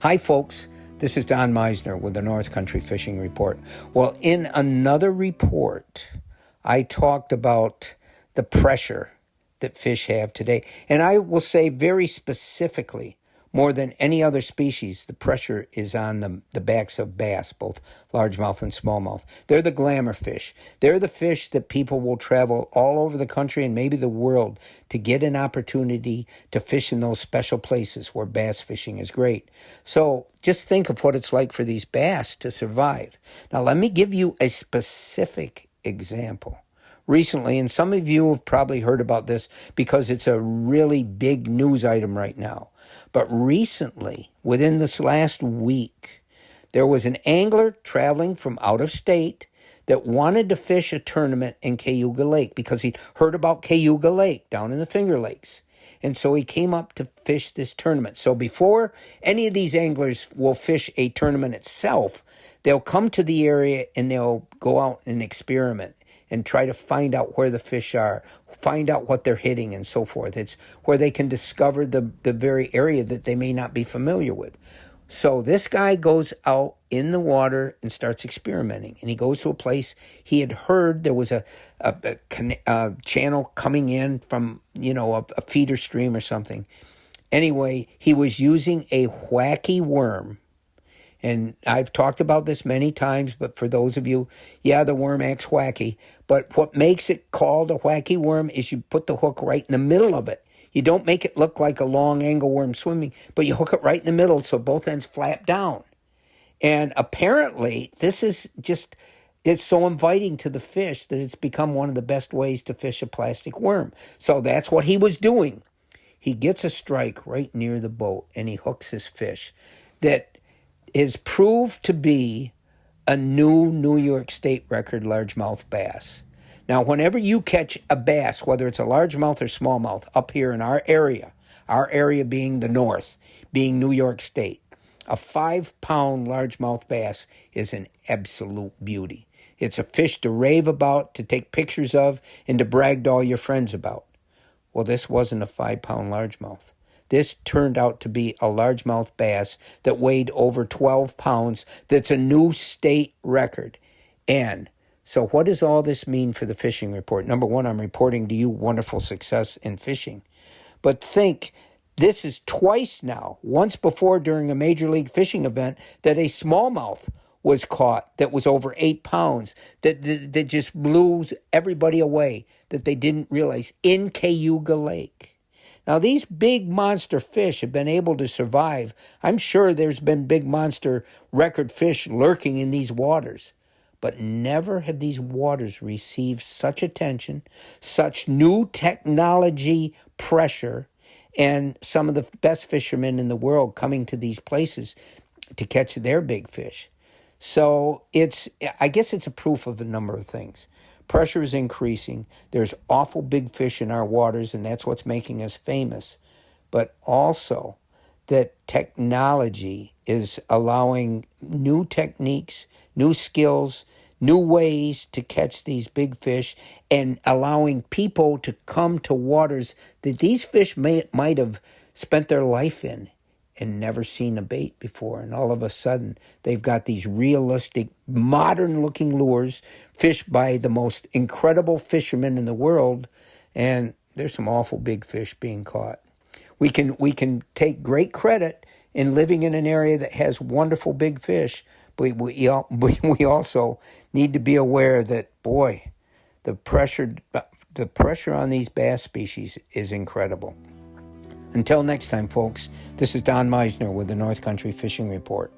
Hi, folks. This is Don Meissner with the North Country Fishing Report. Well, in another report, I talked about the pressure that fish have today. And I will say very specifically, more than any other species, the pressure is on the backs of bass, both largemouth and smallmouth. They're the glamour fish. They're the fish that people will travel all over the country and maybe the world to get an opportunity to fish in those special places where bass fishing is great. So just think of what it's like for these bass to survive. Now, let me give you a specific example. Recently, and some of you have probably heard about this because it's a really big news item right now. But recently, within this last week, there was an angler traveling from out of state that wanted to fish a tournament in Cayuga Lake because he'd heard about Cayuga Lake down in the Finger Lakes. And so he came up to fish this tournament. So before any of these anglers will fish a tournament itself, they'll come to the area and they'll go out and experiment and try to find out where the fish are, find out what they're hitting and so forth. It's where they can discover the very area that they may not be familiar with. So this guy goes out in the water and starts experimenting. And he goes to a place he had heard there was a channel coming in from, a feeder stream or something. Anyway, he was using a wacky worm. And I've talked about this many times, but for those of you, the worm acts wacky. But what makes it called a wacky worm is you put the hook right in the middle of it. You don't make it look like a long angle worm swimming, but you hook it right in the middle so both ends flap down. And apparently, this is just, it's so inviting to the fish that it's become one of the best ways to fish a plastic worm. So that's what he was doing. He gets a strike right near the boat and he hooks his fish that is proved to be a new New York State record largemouth bass. Now, whenever you catch a bass, whether it's a largemouth or smallmouth, up here in our area being the north, being New York State, a 5-pound largemouth bass is an absolute beauty. It's a fish to rave about, to take pictures of, and to brag to all your friends about. Well, this wasn't a 5-pound largemouth. This turned out to be a largemouth bass that weighed over 12 pounds. That's a new state record. And so what does all this mean for the fishing report? Number one, I'm reporting to you wonderful success in fishing. But think, this is twice now, once before during a Major League Fishing event, that a smallmouth was caught that was over 8 pounds, that just blew everybody away, that they didn't realize, in Cayuga Lake. Now, these big monster fish have been able to survive. I'm sure there's been big monster record fish lurking in these waters. But never have these waters received such attention, such new technology pressure, and some of the best fishermen in the world coming to these places to catch their big fish. So I guess it's a proof of a number of things. Pressure is increasing. There's awful big fish in our waters, and that's what's making us famous. But also that technology is allowing new techniques, new skills, new ways to catch these big fish, and allowing people to come to waters that these fish might have spent their life in and never seen a bait before. And all of a sudden, they've got these realistic, modern-looking lures fished by the most incredible fishermen in the world, and there's some awful big fish being caught. We can take great credit in living in an area that has wonderful big fish, but we also need to be aware that, boy, the pressure on these bass species is incredible. Until next time, folks, this is Don Meissner with the North Country Fishing Report.